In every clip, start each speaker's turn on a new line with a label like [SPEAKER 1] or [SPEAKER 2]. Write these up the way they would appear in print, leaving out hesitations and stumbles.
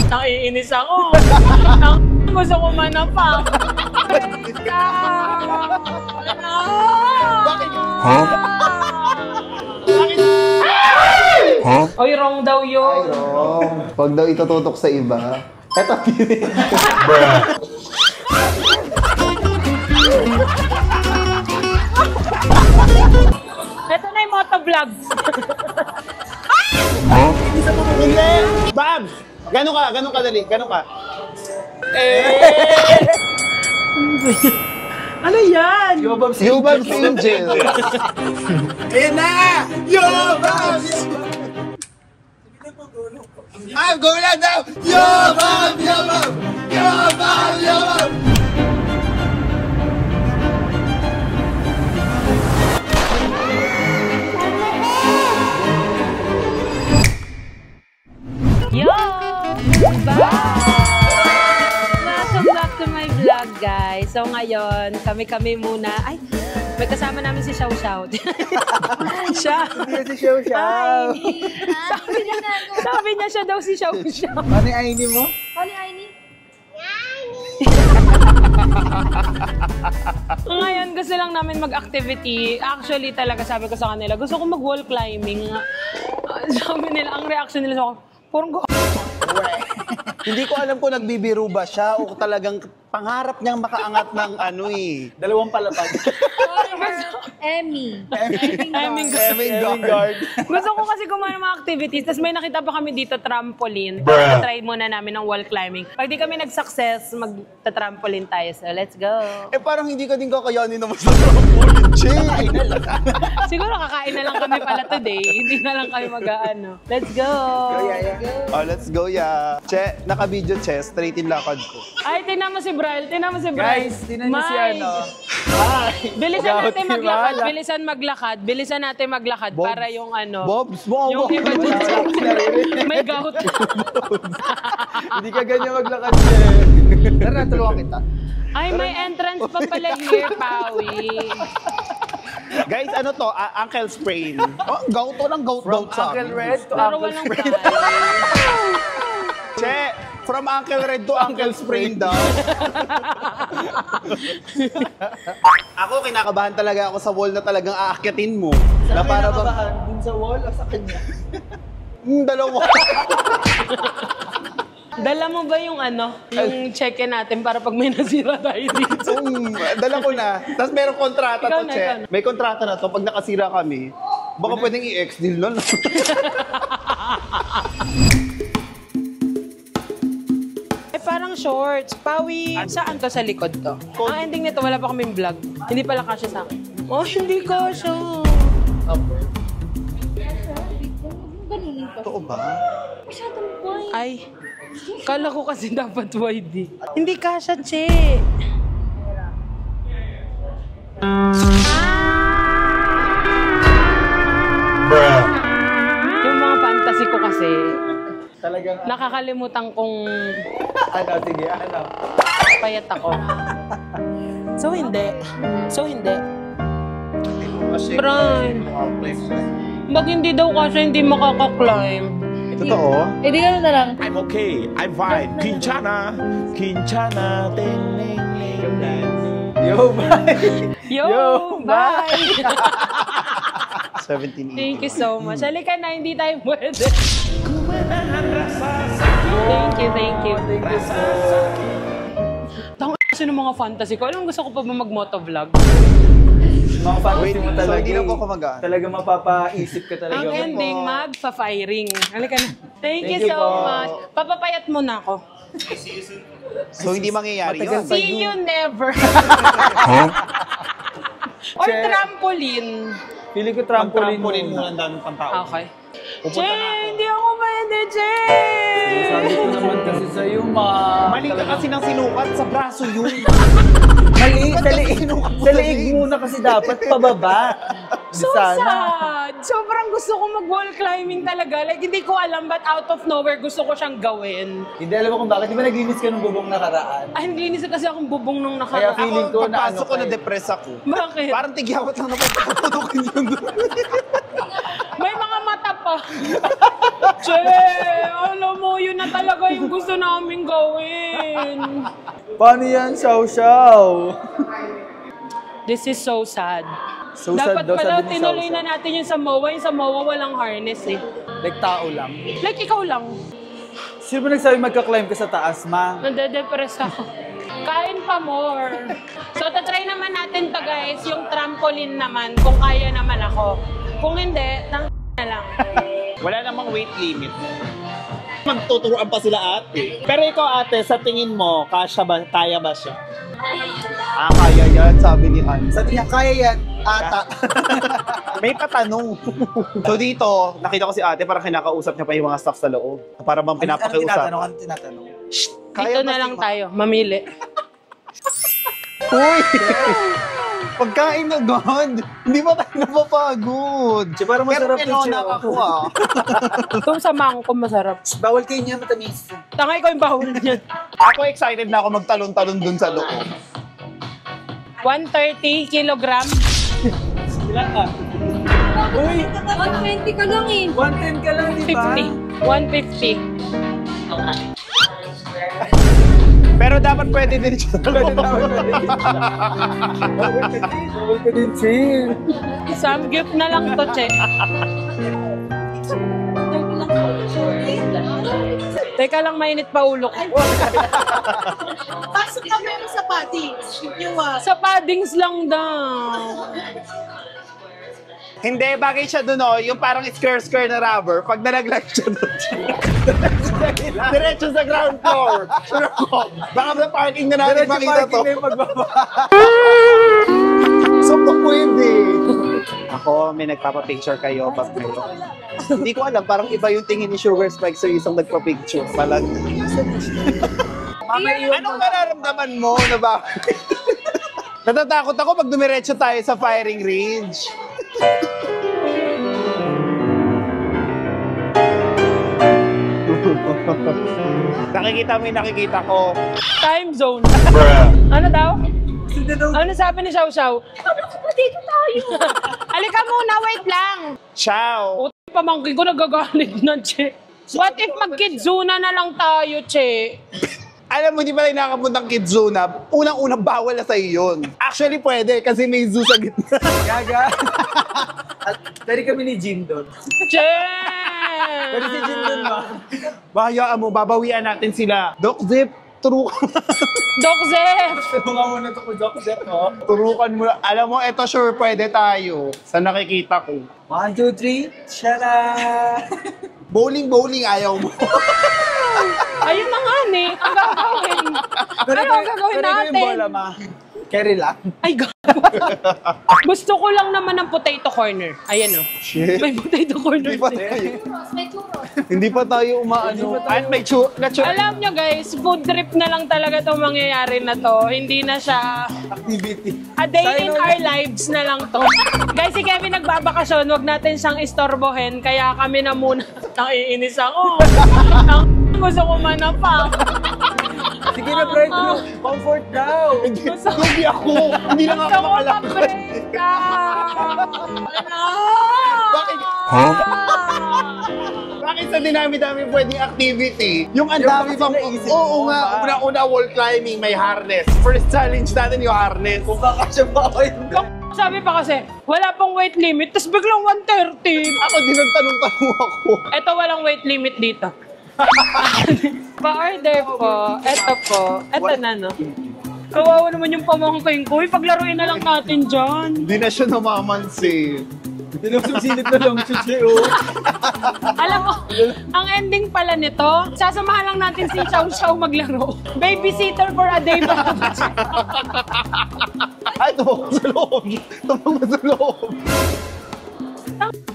[SPEAKER 1] Naiinis ako. Gusto ko manapa.
[SPEAKER 2] Bakit?
[SPEAKER 3] Huh? Huh?
[SPEAKER 1] Oy, wrong daw yun.
[SPEAKER 2] Ay, wrong. Huwag daw itututok sa iba. Eto,
[SPEAKER 1] Ito na yung motovlogs.
[SPEAKER 3] Huh?
[SPEAKER 2] Hindi! Babs! Gano'n ka dali? Gano'n ka?
[SPEAKER 1] Ano yan?
[SPEAKER 2] Yobabs Angel! Ayan na! Yobabs! I'm going down! Yobabs! Yobabs! Yobabs! Yobabs!
[SPEAKER 1] Yo! Bye! Welcome back to my vlog, guys. So ngayon, kami muna. Ay, may kasama namin si Xiao Xiao. Siya.
[SPEAKER 2] Si Xiao Xiao.
[SPEAKER 1] Sabi niya siya daw si Xiao Xiao.
[SPEAKER 2] Ano yung Aini mo?
[SPEAKER 4] Ano yung Aini?
[SPEAKER 1] Ngayon, gusto lang namin mag-activity. Actually, talaga sabi ko sa kanila, gusto ko mag-wall climbing. Sabi nila, ang reaction nila sa ako, parang
[SPEAKER 2] Hindi ko alam kung nagbibiro ba siya o talagang pangarap niyang makaangat ng ano eh. Dalawang palapag.
[SPEAKER 4] Emmy.
[SPEAKER 2] Eming guard.
[SPEAKER 1] Gusto ko kasi gumawa ng mga activities. Tapos may nakita pa kami dito, trampoline. Try muna namin ng wall climbing. Pag di kami nag-success, mag-trampoline tayo. So, let's go.
[SPEAKER 2] Eh parang hindi ka din kakayanin naman sa trampoline. Che!
[SPEAKER 1] Siguro kakain na lang kami pala today. Hindi na lang kami mag-ano. Let's go.
[SPEAKER 2] Oh, let's go, ya. Che, naka-video, Che. Straight in lakad ko.
[SPEAKER 1] Ay, tingnan mo si Brian. Tingnan mo si Brian.
[SPEAKER 5] Guys, tinan niyo si ano.
[SPEAKER 1] Bilisan natin maglakad. Bilisan natin maglakad
[SPEAKER 2] Bobs.
[SPEAKER 1] para yung ano.
[SPEAKER 2] Bobs, mo.
[SPEAKER 1] Yung iba dyan. May gout.
[SPEAKER 5] Hindi ka ganyan maglakad, Che.
[SPEAKER 2] Tara, tulungan kita.
[SPEAKER 1] Ay, may entrance pa pala here, Pawi.
[SPEAKER 2] Guys, ano to? Ankle sprain. Oh, gout to ng gout sa
[SPEAKER 5] Uncle
[SPEAKER 2] akin.
[SPEAKER 5] Red to
[SPEAKER 1] Pero
[SPEAKER 5] Uncle
[SPEAKER 1] walang
[SPEAKER 5] Sprain.
[SPEAKER 2] Che, from ankle red to ankle sprain daw. Ako, kinakabahan talaga ako sa wall na talagang aakyatin mo. Na para bang...
[SPEAKER 5] Dun sa wall o sa kanya?
[SPEAKER 2] Dalawa.
[SPEAKER 1] Dala mo ba yung ano, yung check-in natin para pag may nasira tayo dito?
[SPEAKER 2] Dala ko na. Tapos merong kontrata
[SPEAKER 1] Ikaw
[SPEAKER 2] to,
[SPEAKER 1] na,
[SPEAKER 2] Che.
[SPEAKER 1] ikaw na.
[SPEAKER 2] May kontrata na to. Pag nakasira kami, baka pwedeng i-ex-deal na.
[SPEAKER 1] Eh, parang shorts. Pawi, saan to sa likod to? Ang ending nito, wala pa kaming vlog. Hindi pala kasya sa akin. Oh, hindi kasya.
[SPEAKER 4] Ganun ka.
[SPEAKER 2] Totoo ba?
[SPEAKER 4] Masyadong point.
[SPEAKER 1] Ay, kala ko kasi dapat wide. Hindi kasya, Che. Yung mga fantasy ko kasi,
[SPEAKER 5] Talagang,
[SPEAKER 1] nakakalimutan kong
[SPEAKER 5] ano, sige, ano.
[SPEAKER 1] payat ako. So, hindi. Brian, bag hindi daw kasi hindi makaka-climb.
[SPEAKER 2] Totoo?
[SPEAKER 4] Eh, di ganun na lang.
[SPEAKER 3] I'm okay. I'm fine. Kinchana. Kinchana. Ding, ding, ding, ding.
[SPEAKER 5] Yo, bye!
[SPEAKER 1] Yo,
[SPEAKER 5] Yo,
[SPEAKER 1] bye!
[SPEAKER 2] 17
[SPEAKER 1] Thank you so much. Halika na, hindi tayo pwede. Thank you. Tama kasi ng mga fantasy ko. Alam, gusto ko pa ba mag-motovlog?
[SPEAKER 5] Mga fantasy mo
[SPEAKER 2] So,
[SPEAKER 5] talaga.
[SPEAKER 2] hindi na po ako mag-aan.
[SPEAKER 5] Talaga mapapaisip ka talaga.
[SPEAKER 1] Ang ending, magpa-firing. Halika na. Thank you
[SPEAKER 5] Thank you
[SPEAKER 1] so
[SPEAKER 5] po.
[SPEAKER 1] much. Papapayat mo na ako.
[SPEAKER 2] So, hindi mangyayari yun.
[SPEAKER 5] Matagal pa
[SPEAKER 1] See you never.
[SPEAKER 3] Huh?
[SPEAKER 1] Or
[SPEAKER 5] Che.
[SPEAKER 1] trampoline.
[SPEAKER 5] Pili ko trampoline
[SPEAKER 2] Trampoline
[SPEAKER 5] muna.
[SPEAKER 2] muna ang daming pantao.
[SPEAKER 1] Okay.
[SPEAKER 2] Pupunta
[SPEAKER 1] Che,
[SPEAKER 2] na ako.
[SPEAKER 1] hindi ako pwede, Che.
[SPEAKER 5] Sabi ko naman kasi sa'yo,
[SPEAKER 2] Mali ka kasi ng sinukat sa braso yun.
[SPEAKER 5] Mali, sa leeg muna kasi dapat pababa.
[SPEAKER 1] So
[SPEAKER 5] Sana.
[SPEAKER 1] sad. Sobrang gusto ko mag-wall climbing talaga. Like, hindi ko alam, but out of nowhere, gusto ko siyang gawin.
[SPEAKER 5] Hindi alam mo kung bakit. Di ba naglinis ka ng bubong nakaraan?
[SPEAKER 1] Ay, hindi nilis kasi akong bubong nung
[SPEAKER 5] Kaya
[SPEAKER 1] nakaraan.
[SPEAKER 5] feeling ko na
[SPEAKER 2] Pagpasok ko
[SPEAKER 5] ano
[SPEAKER 2] na-depress ako.
[SPEAKER 1] Bakit?
[SPEAKER 2] Parang tigyawat lang na pagpapatukin yun.
[SPEAKER 1] May mga mata pa. ka. Che, alam mo, yun na talaga yung gusto namin gawin.
[SPEAKER 5] Paano yan, Xiao?
[SPEAKER 1] This is so sad.
[SPEAKER 5] So sad
[SPEAKER 1] Dapat
[SPEAKER 5] daw,
[SPEAKER 1] pala
[SPEAKER 5] sabi ni
[SPEAKER 1] tinuloy
[SPEAKER 5] Xiao.
[SPEAKER 1] na natin yung sa MOA. Yung sa MOA walang harness eh.
[SPEAKER 5] Like tao lang.
[SPEAKER 1] Like ikaw lang.
[SPEAKER 5] Sino ba nagsabi magka-climb ka sa taas, ma?
[SPEAKER 1] Nade-depress ako. Kain pa more. So, tatry naman natin to guys, yung trampoline naman, kung kaya naman ako. Kung hindi, na lang.
[SPEAKER 2] Wala namang weight limit. Magtuturuan pa sila ate. Pero ikaw ate, sa tingin mo, kaya ba siya? Kaya yan, sabi ni Han. Sabi niya, kaya yan, ata. May patanong. So dito, nakita ko si ate, parang kinakausap niya pa yung mga staff sa loob. Para bang pinapakiusap.
[SPEAKER 5] Ano tinatanong?
[SPEAKER 1] Dito na lang tayo, mamili.
[SPEAKER 2] Uy! Pagkain agad! Hindi ba tayo napapagod?
[SPEAKER 5] Parang masarap
[SPEAKER 2] Pero
[SPEAKER 5] to,
[SPEAKER 2] pinona
[SPEAKER 5] Che.
[SPEAKER 2] ako ah.
[SPEAKER 1] Itong sa mangko masarap.
[SPEAKER 5] Bawal kayo niya matamis.
[SPEAKER 1] Tangay ko yung bawal niyan.
[SPEAKER 2] Ako excited na ako magtalon-talon dun sa loob.
[SPEAKER 1] 130 kilogram.
[SPEAKER 5] Ilan ka? Uy!
[SPEAKER 4] 120 ka lang eh.
[SPEAKER 5] 110 ka lang, di ba?
[SPEAKER 1] 150.
[SPEAKER 2] Pero dapat pwede din siya.
[SPEAKER 5] Bawal ka din, Che.
[SPEAKER 1] Samgyup na lang to, che. Teka lang, mainit pa ulo ko.
[SPEAKER 6] Pasok kami sa paddings.
[SPEAKER 1] Sa paddings lang daw.
[SPEAKER 2] Hindi, bagay siya dun yung parang square-square na rubber. Pag nalaglag siya dun, diretso sa ground floor. Pero baka sa parking na natin makita to. So, pwede. Ako, may nagpapapicture kayo pag kayo. Hindi ko alam, parang iba yung tingin ni Sugar Spike sa isang nagpapicture. Palag. Anong mararamdaman mo na ba? Natatakot ako pag dumiretso tayo sa firing range. Nakikita mo yung nakikita ko.
[SPEAKER 1] Time zone. Ano daw? Ano sabi ni Xiao Xiao? Dito tayo. Halika muna, wait lang.
[SPEAKER 2] Ciao!
[SPEAKER 1] Puti pamangkin ko nagagalit na, che. What if mag-kidzuna na lang tayo, che?
[SPEAKER 2] Alam mo, di ba tayo nakapuntang Kidzuna? Unang-unang bawal na sa'yo yun. Actually, pwede kasi may zoo sa gitna.
[SPEAKER 5] Gaga. Tari kami ni Jin doon.
[SPEAKER 1] Che!
[SPEAKER 5] Pwede si Jin doon, ma.
[SPEAKER 2] Bahayaan mo, babawian natin sila. Doc Zip, turukan.
[SPEAKER 1] Doc Zef!
[SPEAKER 5] Tunga mo na ito ko, Doc Zep, oh.
[SPEAKER 2] Turukan mo. Alam mo, eto sure, pwede tayo. Sa nakikita ko.
[SPEAKER 5] 1, 2, 3, shara!
[SPEAKER 2] Bowling, ayaw mo.
[SPEAKER 1] Ayun na nga, ne. Ang gagawin. Ano ang gagawin natin?
[SPEAKER 5] yung bola, ma. Carry lang.
[SPEAKER 1] Ay, gago. Gusto ko lang naman ng potato corner. Ayan, oh.
[SPEAKER 2] Shit.
[SPEAKER 1] May potato corner.
[SPEAKER 2] Hindi pa
[SPEAKER 1] din.
[SPEAKER 2] tayo.
[SPEAKER 4] May churros.
[SPEAKER 2] Hindi pa tayo umaano. At may
[SPEAKER 1] Alam nyo guys, food trip na lang talaga itong mangyayari na to. Hindi na siya
[SPEAKER 5] Activity.
[SPEAKER 1] a day in our lives na lang to. Guys, si Kevin nagbabakasyon, wag natin siyang istorbohin. Kaya kami na muna. Naiinis ako. Ang gusto ko manapa.
[SPEAKER 5] Sige na, Bright. Comfort daw.
[SPEAKER 2] Hindi ako. Hindi lang ako
[SPEAKER 1] Gusto ko
[SPEAKER 2] makalakad.
[SPEAKER 1] ma-break ka. Ano?
[SPEAKER 2] Bakit? Bakit sa dinami-dami pwedeng activity? Yung ang
[SPEAKER 5] Yung
[SPEAKER 2] dami
[SPEAKER 5] bakit
[SPEAKER 2] pang...
[SPEAKER 5] naisip
[SPEAKER 2] Oo
[SPEAKER 5] mo,
[SPEAKER 2] nga,
[SPEAKER 5] ba?
[SPEAKER 2] una-una wall climbing, may harness. First challenge natin yung harness.
[SPEAKER 5] Kung kakasya ba ako yun.
[SPEAKER 1] Sabi pa kasi, wala pang weight limit, tapos biglang 130.
[SPEAKER 2] Ako din ang tanong-tanong ako.
[SPEAKER 1] Ito walang weight limit dito. Pa-order po. Ito po. Ito na, no? Kawawa naman yung pamangkin ko. Paglaruin na lang natin dyan.
[SPEAKER 2] Hindi na siya namamansin.
[SPEAKER 5] Sinususilip na lang siya, Che, oh.
[SPEAKER 1] Alam mo, ang ending pala nito, sasamahan lang natin si Xiao Xiao maglaro. Babysitter for a day pa.
[SPEAKER 2] Ay, tumawag sa loob. Tumawag sa loob.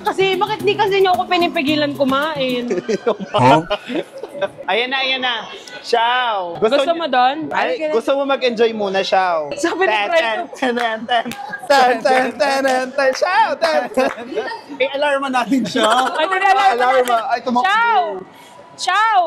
[SPEAKER 1] Kasi bakit di kasi niyo ako pinipigilan kumain?
[SPEAKER 2] Ayan na. Ciao.
[SPEAKER 1] Gusto mo doon?
[SPEAKER 2] Ay, gusto mo mag-enjoy muna, Ciao.
[SPEAKER 1] Sabi ni Fred.
[SPEAKER 2] Ciao. I-alarma natin siya.
[SPEAKER 1] Ay, nilalaman
[SPEAKER 2] Alarma.
[SPEAKER 1] natin.
[SPEAKER 2] Ay, tumakbo.
[SPEAKER 1] Ciao! Ciao!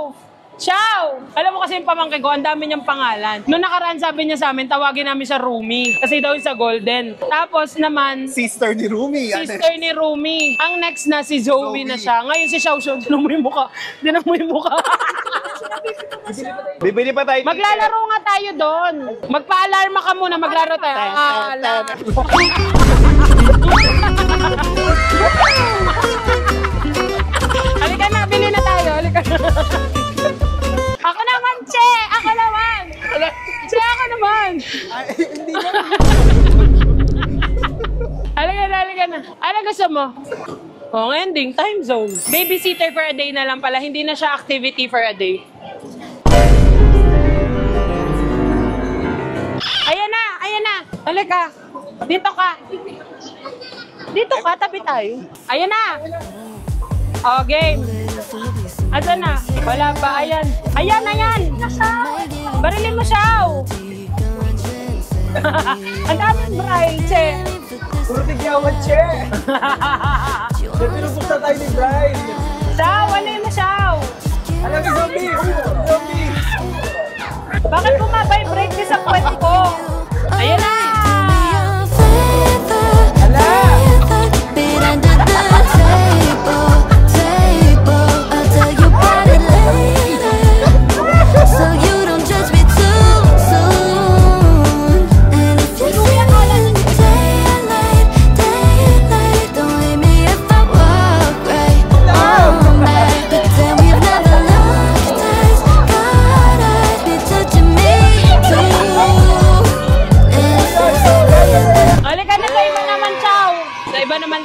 [SPEAKER 1] Chow! Alam mo kasi yung pamangkin ko, ang dami niyang pangalan. Noong nakaraan sabi niya sa amin, tawagin namin siya Rumi. Kasi daw yung sa Golden. Tapos naman,
[SPEAKER 2] Sister ni Rumi.
[SPEAKER 1] sister ni Rumi. Ang next na si Zoe na siya. Ngayon si Xiao Xiao, tinan mo yung mukha. Tinan mo yung mukha.
[SPEAKER 2] Bibili pa tayo.
[SPEAKER 1] Maglalaro nga tayo doon. Magpa-alarma ka muna, maglaro tayo. Halika na, bili na tayo. Halika na. Ako naman, Che! Ako naman! Che, ako naman!
[SPEAKER 5] Hindi na.
[SPEAKER 1] Halika na, halika na. Ano gusto mo? Oh, ending, time zone. Babysitter for a day na lang pala. Hindi na siya activity for a day. Ayan na, ayan na. Halika. Dito ka. Dito ka, tabi tayo. Ayan na. Oh, game. Asan na? Wala pa, ayan. Ayan, ayan. Barilin mo siya. Ang daming braille, Che.
[SPEAKER 5] Puro tigyawan, Che. Pinupuksa tayo ni Brian.
[SPEAKER 1] Siyaw, ano mo siyaw?
[SPEAKER 5] Alam ni Zombie! Zombie!
[SPEAKER 1] Bakit bumabay-break niya sa puwet ko? Ayan na!
[SPEAKER 5] Ala!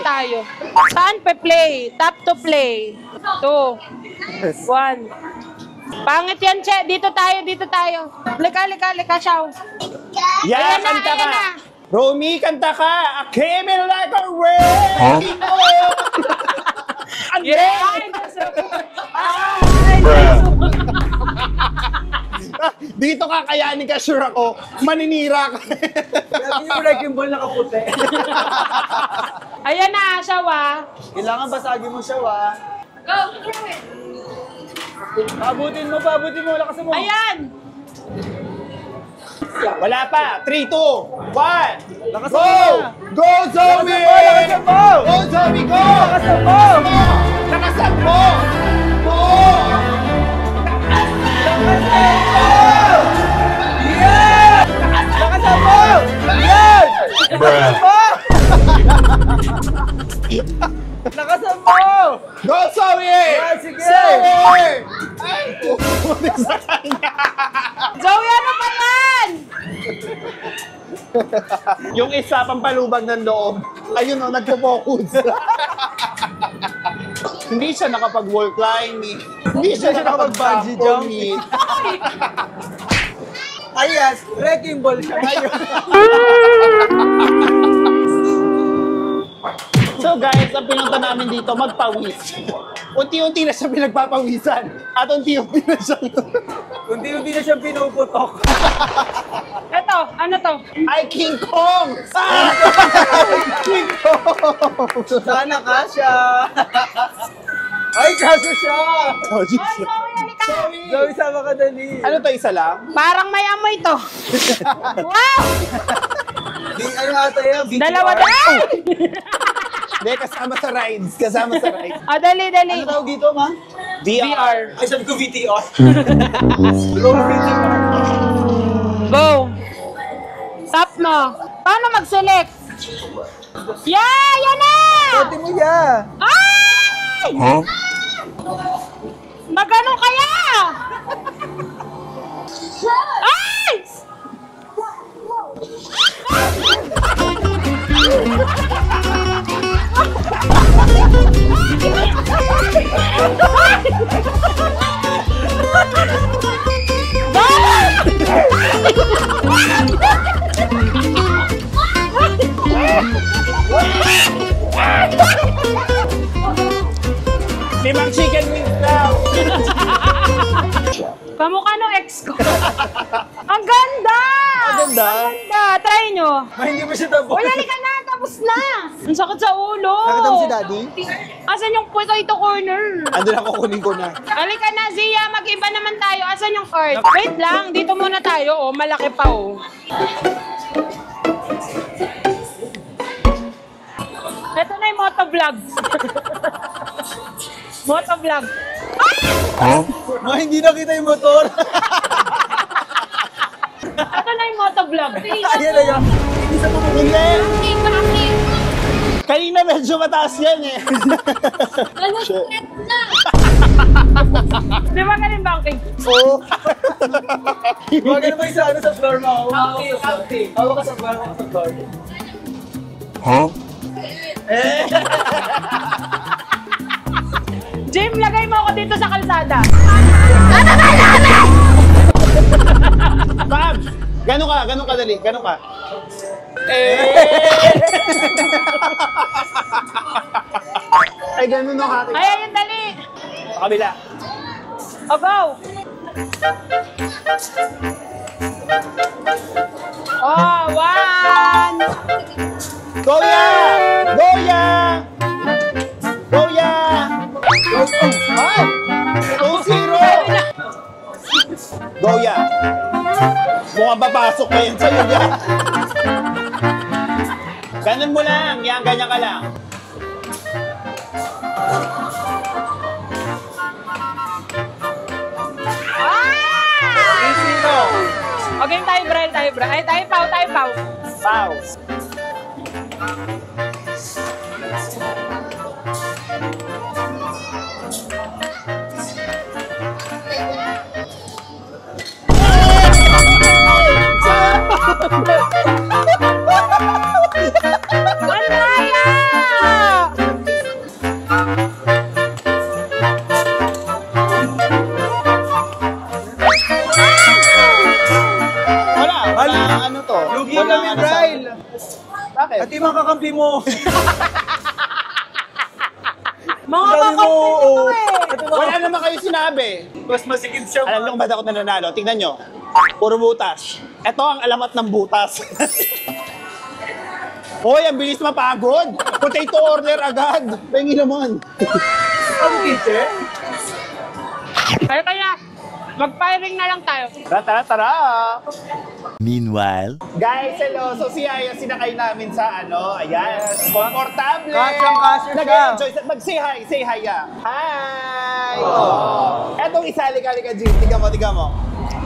[SPEAKER 1] Tayo. Saan pe-play? Tap to play. 2, 1. Pangit yan, Che. Dito tayo, dito tayo. Lika, lika, lika, Xiao.
[SPEAKER 2] Yeah,
[SPEAKER 1] Ayan na,
[SPEAKER 2] kanta
[SPEAKER 1] ayan
[SPEAKER 2] ka.
[SPEAKER 1] na.
[SPEAKER 2] Romy, kanta ka. I came in like a wrecking ball. And
[SPEAKER 1] Yeah!
[SPEAKER 2] dito ka kayanin ka, sure ako. Maninira ka.
[SPEAKER 5] Lagi yung wrecking ball nakaputi.
[SPEAKER 1] Ayan na, Xiao, ah.
[SPEAKER 5] Kailangan basagin mo siya, wa.
[SPEAKER 4] Go, throw it.
[SPEAKER 5] Pabutin mo, pabutin mo. Lakas mo.
[SPEAKER 1] Ayan!
[SPEAKER 2] Wala pa. 3, 2, 1.
[SPEAKER 5] Lakas
[SPEAKER 2] Go!
[SPEAKER 5] mo.
[SPEAKER 2] Go, Zoe!
[SPEAKER 5] Lakasan mo!
[SPEAKER 2] Go, Zoe, go!
[SPEAKER 5] Lakasan mo!
[SPEAKER 2] Lakasan mo! Go!
[SPEAKER 5] Yes! Lakasan mo! Yes! Lakasan mo! Lakasan mo!
[SPEAKER 2] Go, Zoe!
[SPEAKER 5] Yeah, sige!
[SPEAKER 2] Zoe! Ay, pupunin sa kanya.
[SPEAKER 1] Zoe, ano ba yan?
[SPEAKER 2] Yung isa pampalubag ng loob, ayun o, nagpo-focus. Hindi siya nakapag-wall climbing. Hindi siya
[SPEAKER 5] nakapag-bungee
[SPEAKER 2] nakapag-jumping.
[SPEAKER 5] Ay, yes! Wrecking ball siya ngayon.
[SPEAKER 2] So guys, ang pinunta namin dito, magpawis. Unti-unti na siya pinagpapawisan. At unti-unti na siya.
[SPEAKER 5] Unti-unti na siyang pinuputok.
[SPEAKER 1] Ito, ano to?
[SPEAKER 2] Ay, King Kong! Ah! King Kong!
[SPEAKER 5] Sana kasha! Ay, kasha siya!
[SPEAKER 2] Oh,
[SPEAKER 1] Ay, Zoe, halika!
[SPEAKER 5] Zoe, sama ka dali.
[SPEAKER 2] ano to, isa lang?
[SPEAKER 1] Parang may amoy to. Wow!
[SPEAKER 5] Ano ata yan?
[SPEAKER 1] Dalawa na!
[SPEAKER 2] Hindi, kasama sa rides. Kasama sa rides.
[SPEAKER 1] O, dali, dali.
[SPEAKER 5] Ano tawag dito, ma?
[SPEAKER 2] VR.
[SPEAKER 5] Ay, sabi ko VTR. Roll VTR.
[SPEAKER 1] Go! Tap mo. Paano mag-select? Yeah! Yan na!
[SPEAKER 5] Pwede mo ya.
[SPEAKER 1] Ay! Magano kaya? Ay!
[SPEAKER 2] Limang chicken wings daw.
[SPEAKER 1] Kamukha ng ex ko. Ang ganda!
[SPEAKER 5] Ang ganda?
[SPEAKER 1] Ang ganda! try nyo.
[SPEAKER 5] Hindi mo siya tapos.
[SPEAKER 1] Uy, halika na, tapos na. Ang sakit sa ulo.
[SPEAKER 5] Nakita mo si Daddy?
[SPEAKER 1] Asan yung potato corner?
[SPEAKER 2] Andun ako, kunin ko na.
[SPEAKER 1] Halika na, Zia. Mag-iba naman tayo. Asan yung card? Wait lang. Dito muna tayo. Oh, malaki pa, oh. Ito na yung motovlog. Motovlog.
[SPEAKER 5] Ma, hindi nakita yung motor.
[SPEAKER 1] Ito na yung motovlog.
[SPEAKER 5] Ayan na yan. Hindi sa
[SPEAKER 2] Hindi! Kanina medyo mataas yan eh.
[SPEAKER 4] Ano, shit na.
[SPEAKER 1] Di ba galing banking?
[SPEAKER 5] Oo. Huwag na ba yung sa floor mo? Hawak ka sa floor mo.
[SPEAKER 3] Huh?
[SPEAKER 1] Jim, lagay mo ako dito sa kalsada.
[SPEAKER 2] Ma'am! Ganun ka dali, ganun ka. Ay, ganun no, hati.
[SPEAKER 1] Ay, ayun, dali.
[SPEAKER 2] Sa kabila.
[SPEAKER 1] O, go. Oh, 1.
[SPEAKER 2] Goya! Goya! Goya! Ay! 2-0! Goya! Mukhang papasok pa yan sa'yo yan. Ganun mo lang. Yan, ganyan ka lang.
[SPEAKER 1] Okay, tayo, Brian, tayo, Brian. Ay, tayo, Pau, tayo, Pau.
[SPEAKER 2] Pau. Wala, ano to?
[SPEAKER 5] Lugi
[SPEAKER 2] Wala,
[SPEAKER 5] kami,
[SPEAKER 2] ano
[SPEAKER 5] Bryle.
[SPEAKER 2] Bakit?
[SPEAKER 5] At yung mga kakampi mo.
[SPEAKER 1] Mga
[SPEAKER 5] Sabi mo,
[SPEAKER 1] kakampi
[SPEAKER 5] oo.
[SPEAKER 1] mo eh.
[SPEAKER 2] Wala naman kayo sinabi.
[SPEAKER 5] Mas masikip siya.
[SPEAKER 2] Alam niyo kung ba't ako nananalo? Tingnan nyo. Puro butas. Ito ang alamat ng butas. Hoy, ang bilis mapagod. Potato order agad. Pengi naman.
[SPEAKER 5] Ang teacher?
[SPEAKER 1] Kaya, mag-firing na lang tayo.
[SPEAKER 2] Tara.
[SPEAKER 3] Meanwhile.
[SPEAKER 2] Guys, hello. So si Aya sinakay namin sa ano, ayan. Komportable.
[SPEAKER 5] Kasyang-kasya siya.
[SPEAKER 2] Nag-enjoy. Mag-say hi. Say hi, ya. Hi. Oh. Etong isa, halika, Jim. Tiga mo.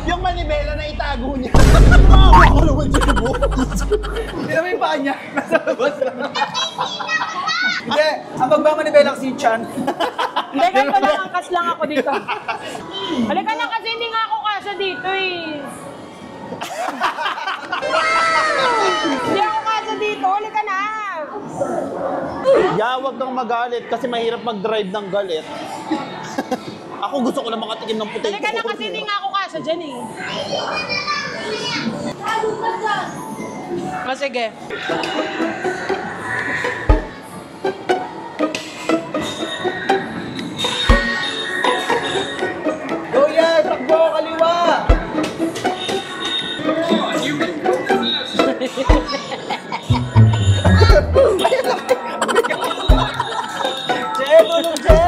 [SPEAKER 2] Yung manibela na itago niya. Ako naman siya mo.
[SPEAKER 5] Hindi naman yung paa niya. Nasa labas lang. Hindi, ang pagmamanibelak si Chan.
[SPEAKER 1] Hindi, kahit walang angkas lang ako dito. Halika na kasi hindi nga ako kasya dito eh. Hindi ako kasya dito, halika na.
[SPEAKER 2] Ya, wag kang magalit kasi mahirap mag-drive ng galit. Ako gusto ko na makatikim ng potato.
[SPEAKER 1] Halika na kasi hindi nga ako kasya dyan eh. O sige.
[SPEAKER 5] Goya, takbo, kaliwa! Che, tulog, Che!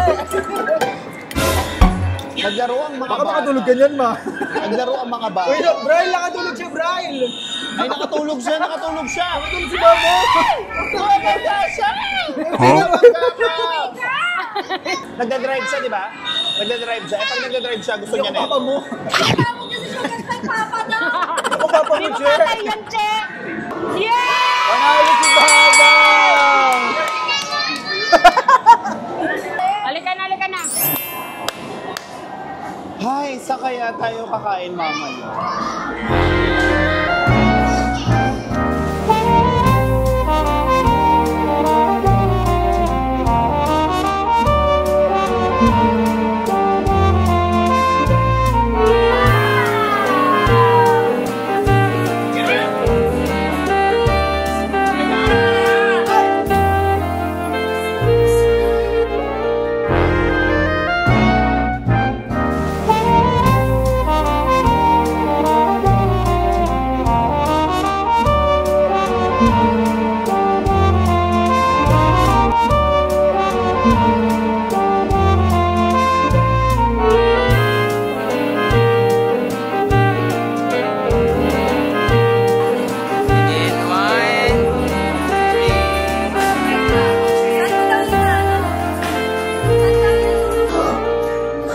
[SPEAKER 2] Naglaro ang mga
[SPEAKER 5] Baka
[SPEAKER 2] bata.
[SPEAKER 5] makatulog ka niyan, ma.
[SPEAKER 2] Naglaro ang mga bata.
[SPEAKER 5] Uy, look, Bryle, nakatulog siya, Bryle!
[SPEAKER 2] Ay, nakatulog siya.
[SPEAKER 5] Nakatulog si Bobo!
[SPEAKER 2] Nagdadrive siya, di ba? Nagdadrive siya. Pag nagdadrive siya, gusto niya na
[SPEAKER 5] Papa
[SPEAKER 2] yun.
[SPEAKER 5] mo!
[SPEAKER 4] Tawag kasi siya kay Papa daw.
[SPEAKER 5] Ako, Papa
[SPEAKER 1] Hindi
[SPEAKER 5] mo,
[SPEAKER 1] mo
[SPEAKER 5] Che!
[SPEAKER 1] patay yan, Che! Yeah!
[SPEAKER 5] Panalo si Babang!
[SPEAKER 1] Halika na.
[SPEAKER 2] Hay, sa kaya tayo kakain mamaya?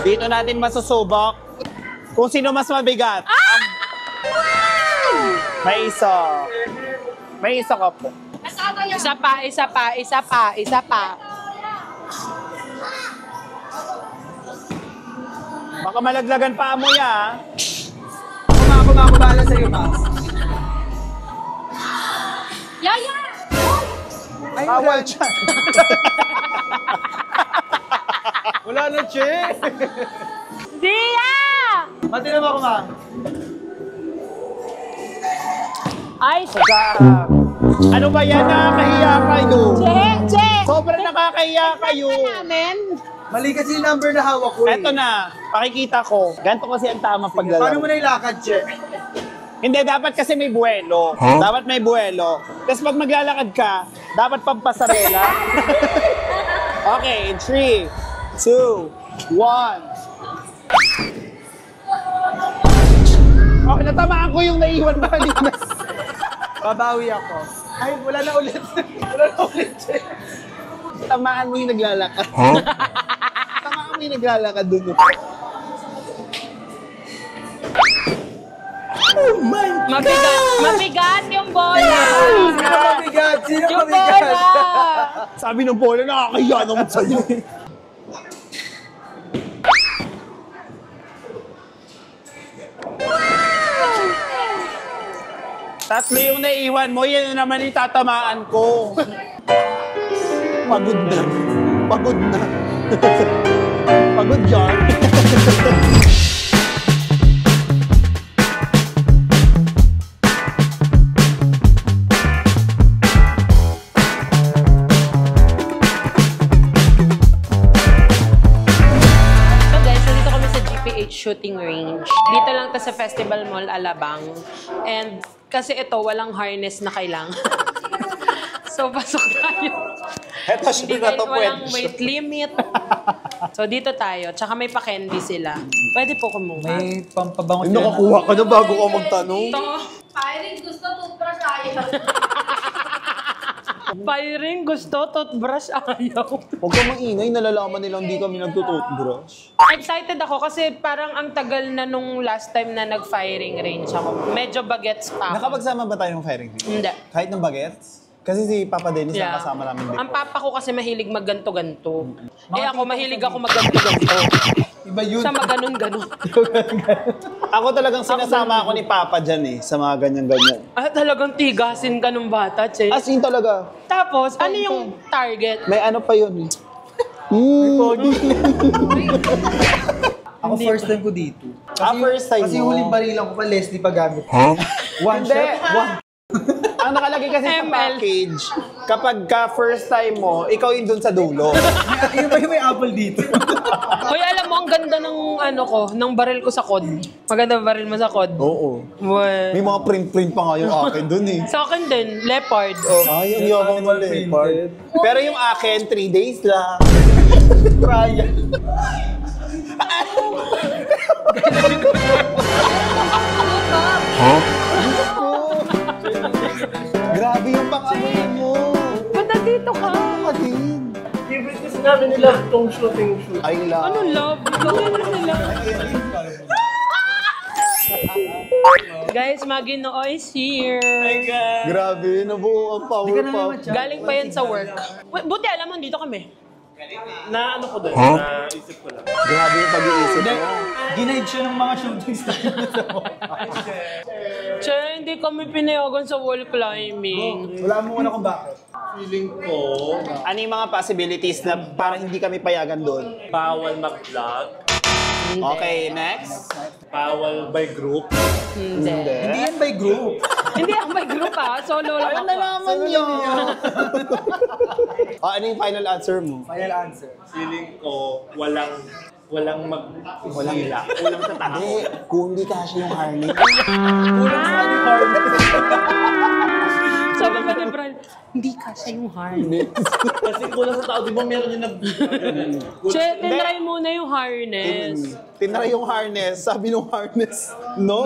[SPEAKER 2] Dito natin masusubok kung sino mas mabigat. May isa. May isa ka po.
[SPEAKER 1] Isa pa, isa pa, isa pa, isa pa.
[SPEAKER 2] Baka malaglagan pa mo ya.
[SPEAKER 5] Kumakabala sa'yo, Mas.
[SPEAKER 4] Yaya!
[SPEAKER 5] Ay,
[SPEAKER 2] Bawal siya.
[SPEAKER 5] Wala na, Che.
[SPEAKER 1] Dia!
[SPEAKER 5] Mati na ba ako, Ma?
[SPEAKER 1] Ay,
[SPEAKER 2] Ano ba yan? Nakakahiya kayo.
[SPEAKER 1] Che!
[SPEAKER 2] Sobrang nakakahiya kayo.
[SPEAKER 1] Namin?
[SPEAKER 5] Mali kasi yung number na hawak ko.
[SPEAKER 2] Eto na, pakikita ko. Ganito kasi ang tamang
[SPEAKER 5] Paano
[SPEAKER 2] paglalaro.
[SPEAKER 5] mo na ilakad, Che?
[SPEAKER 2] Hindi, dapat kasi may buwelo. Dapat may buwelo. Tapos pag maglalakad ka, dapat pampasarela. Okay, 3, 2, 1. Okay, natamaan ko yung naiwan mo kanina.
[SPEAKER 5] Babawi ako. Ay, wala na ulit. Wala na ulit, Che.
[SPEAKER 2] Tamaan mo yung naglalakad. Tamaan mo yung naglalakad dun.
[SPEAKER 1] Mabigat. Mabigat yung bola.
[SPEAKER 5] Sino mabigat? Sino
[SPEAKER 1] Yung
[SPEAKER 5] mabigat?
[SPEAKER 1] bola.
[SPEAKER 2] Sabi ng bola, nakakahiya naman sa'yo. Tatlo yung naiwan mo, yan na naman itatamaan ko. Pagod na. Pagod na. Pagod yan.
[SPEAKER 1] So guys, nandito kami sa GPH shooting range. Dito lang to sa Festival Mall Alabang. And kasi ito, walang harness na kailangan. So, pasok tayo.
[SPEAKER 2] Eto
[SPEAKER 1] Hindi
[SPEAKER 2] siya na
[SPEAKER 1] kahit
[SPEAKER 2] to,
[SPEAKER 1] walang
[SPEAKER 2] pwede.
[SPEAKER 1] weight limit. So, dito tayo. Tsaka may pa-candy sila. Pwede po kumuha.
[SPEAKER 5] May pampabango
[SPEAKER 2] Ay, nakakuha ka na bago ka magtanong.
[SPEAKER 1] Ito.
[SPEAKER 4] Firing gusto toothbrush ayaw.
[SPEAKER 1] Firing gusto, toothbrush ayaw.
[SPEAKER 2] Huwag ka maingay, nalalaman nilang di kami nagtututbrush.
[SPEAKER 1] Excited ako kasi parang ang tagal na nung last time na nag-firing range ako. Medyo bagets pa ako.
[SPEAKER 2] Nakapagsama ba tayo ng firing range?
[SPEAKER 1] Hindi.
[SPEAKER 2] Kahit ng bagets? Kasi si Papa Dennis
[SPEAKER 1] Yeah.
[SPEAKER 2] ang kasama namin dito.
[SPEAKER 1] Ang papa ko kasi mahilig magganto-ganto. Eh ako mahilig ako magganto-ganto.
[SPEAKER 5] Iba yun.
[SPEAKER 1] Sa maganon-ganon.
[SPEAKER 2] Ako talagang sinasama ako ni Papa dyan eh, sa mga ganyan-ganyan.
[SPEAKER 1] Ah, talagang tigasin ka nung bata, Che.
[SPEAKER 2] As in talaga,
[SPEAKER 1] Tapos, ano yung target?
[SPEAKER 2] may ano pa yun eh.
[SPEAKER 5] Ako first time ko dito.
[SPEAKER 2] First time
[SPEAKER 5] Kasi
[SPEAKER 2] mo.
[SPEAKER 5] huling barilan ko pa, Leslie pa gamit. One
[SPEAKER 2] Hindi.
[SPEAKER 5] shot, one.
[SPEAKER 2] Ang nakalagay kasi sa
[SPEAKER 1] ML.
[SPEAKER 2] package, kapag ka first time mo, ikaw yung dun sa dulo.
[SPEAKER 5] Yung may apple dito.
[SPEAKER 1] Hoy, alam mo, ang ganda ng ano ko, ng baril ko sa COD. Maganda ang baril mo sa COD.
[SPEAKER 2] Oo.
[SPEAKER 1] Well,
[SPEAKER 2] May mga print-print pa nga yung akin dun eh.
[SPEAKER 1] sa akin din, leopard. Oh.
[SPEAKER 2] Ay, ang yabang mo leopard. Pero yung akin, 3 days lang.
[SPEAKER 5] Trial.
[SPEAKER 2] Grabe yung pang-amoy mo.
[SPEAKER 1] Ba't nandito ka?
[SPEAKER 2] Ano din?
[SPEAKER 6] Favorite kasi namin nila itong shooting shoot.
[SPEAKER 2] Ay, lang.
[SPEAKER 1] Ano love? Ano nila? Guys, Magino is here.
[SPEAKER 2] Grabe, nabuo ang power pop.
[SPEAKER 1] Galing pa yan sa work. Buti alam mo, dito kami.
[SPEAKER 6] Na ano ko doon, naisip ko lang.
[SPEAKER 2] Grabe yung pag-iisip mo.
[SPEAKER 5] Ginaid siya ng mga shooting star.
[SPEAKER 1] Che, hindi kami pinayagan sa wall climbing.
[SPEAKER 5] Wala mo na kung bakit.
[SPEAKER 6] Feeling ko,
[SPEAKER 2] Ano yung mga possibilities na parang hindi kami payagan doon?
[SPEAKER 6] bawal mag-vlog,
[SPEAKER 2] Okay, next.
[SPEAKER 6] bawal by group.
[SPEAKER 1] Hindi.
[SPEAKER 5] Hindi yan by group.
[SPEAKER 1] Hindi ako may group ha. Solo lang
[SPEAKER 2] Ano
[SPEAKER 1] ako.
[SPEAKER 2] nalaman niyo? Ano yung final answer mo?
[SPEAKER 5] Final answer.
[SPEAKER 6] Feeling ko, walang mag-hila. Walang tatao.
[SPEAKER 2] Hindi, kung hindi kasi yung harness.
[SPEAKER 1] So Sabi ba ni Brian, hindi kasi yung harness.
[SPEAKER 6] Kasi kulang sa tao, di ba meron yung
[SPEAKER 1] Che, tinry muna yung harness.
[SPEAKER 2] Tinry yung harness. Sabi nung harness, no.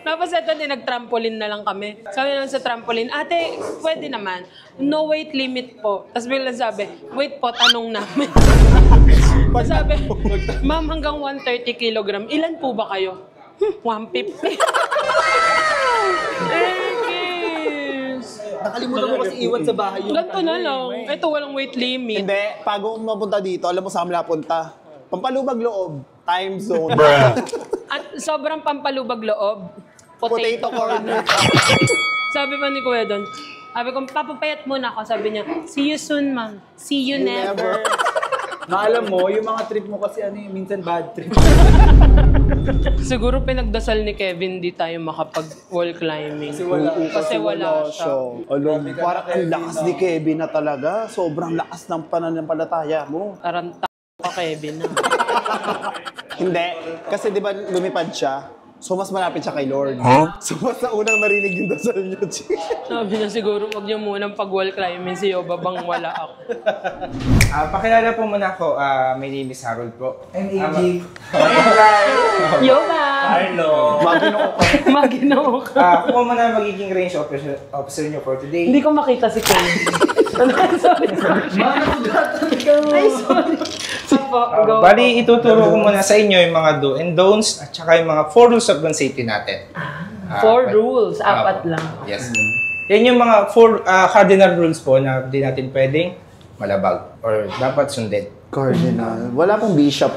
[SPEAKER 1] Tapos ito din, nag-trampoline na lang kami. Sabi naman sa trampoline, ate, pwede naman. No weight limit po. Tapos biglang sabi, wait po, tanong namin. Tapos sabi, ma'am, hanggang 130 kilogram, ilan po ba kayo? 150.
[SPEAKER 5] Nakalimutan mo kasi iwan sa bahay yung...
[SPEAKER 1] Ganto na lang. Ito, walang weight limit.
[SPEAKER 2] Hindi, bago mapunta dito, alam mo saan kami napunta? Pampalubag loob, time zone.
[SPEAKER 1] At sobrang pampalubag loob.
[SPEAKER 2] Potato corner.
[SPEAKER 1] Sabi pa ni Kuya doon, sabi ko, papapayat muna ako. Sabi niya, see you soon, ma'am. See you never.
[SPEAKER 5] Naalam mo, yung mga trip mo kasi minsan bad trip.
[SPEAKER 1] Siguro pinagdasal ni Kevin, di tayo makapag-wall climbing. Kasi wala siya.
[SPEAKER 2] Alam, parang ang lakas ni Kevin na talaga. Sobrang lakas ng pananampalataya mo.
[SPEAKER 1] Parang ka, Kevin.
[SPEAKER 2] Hindi. Kasi di ba lumipad siya? So mas malapit siya kay Lord. So mas na unang narinig yung dasal niyo.
[SPEAKER 1] Sabi niya siguro, wag niyo munang pag-wall climbing si Yoba bang wala ako.
[SPEAKER 7] Pakilala po muna ako. My name is Harold po.
[SPEAKER 5] I'm AJ.
[SPEAKER 1] Yoba!
[SPEAKER 6] Hello!
[SPEAKER 1] Maginoo ka.
[SPEAKER 7] Ako po muna magiging range officer niyo for today.
[SPEAKER 1] Hindi ko makita si Kevin. Sorry. Ay, sorry. Go.
[SPEAKER 7] Bali, ituturo ko muna sa inyo yung mga do and don'ts at saka yung mga 4 rules of gun safety natin.
[SPEAKER 1] 4 rules, 4 lang.
[SPEAKER 7] Yes. Yan yung mga 4 cardinal rules po na hindi natin pwedeng malabag or dapat sundin.
[SPEAKER 2] Cardinal. Wala pong bishop.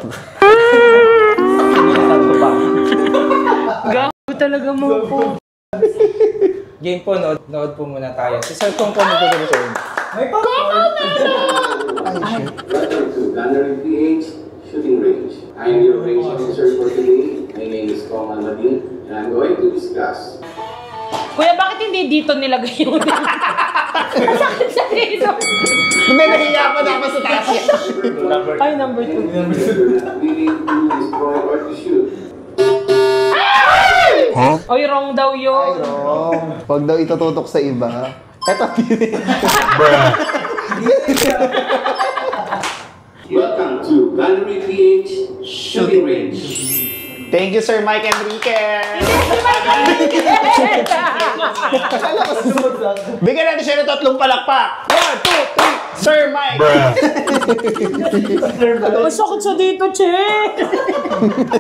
[SPEAKER 1] Gago talaga mo po.
[SPEAKER 7] Game po, nood po muna tayo. Si Sir Kong po magtuturo sa inyo.
[SPEAKER 8] Gunnery PH Shooting Range. I am your range officer for today. My name is Kong Almadin and I'm going to discuss.
[SPEAKER 1] Kuya, bakit hindi dito nilagay yung masakit sa dito?
[SPEAKER 2] Hindi, nahiya pa dapat sa taas yan.
[SPEAKER 1] Ay, number 2.
[SPEAKER 8] Willing to destroy or to shoot.
[SPEAKER 1] Oy, wrong daw yun.
[SPEAKER 2] Pag daw itututok sa iba. Eto,
[SPEAKER 8] Welcome to Gunnery PH Shooting Range.
[SPEAKER 2] Thank you, Sir Mike Enriquez. Bigyan natin siya ng 3 palakpak. 1, 2, 3. Sir Mike.
[SPEAKER 1] Masakit sa dito, che.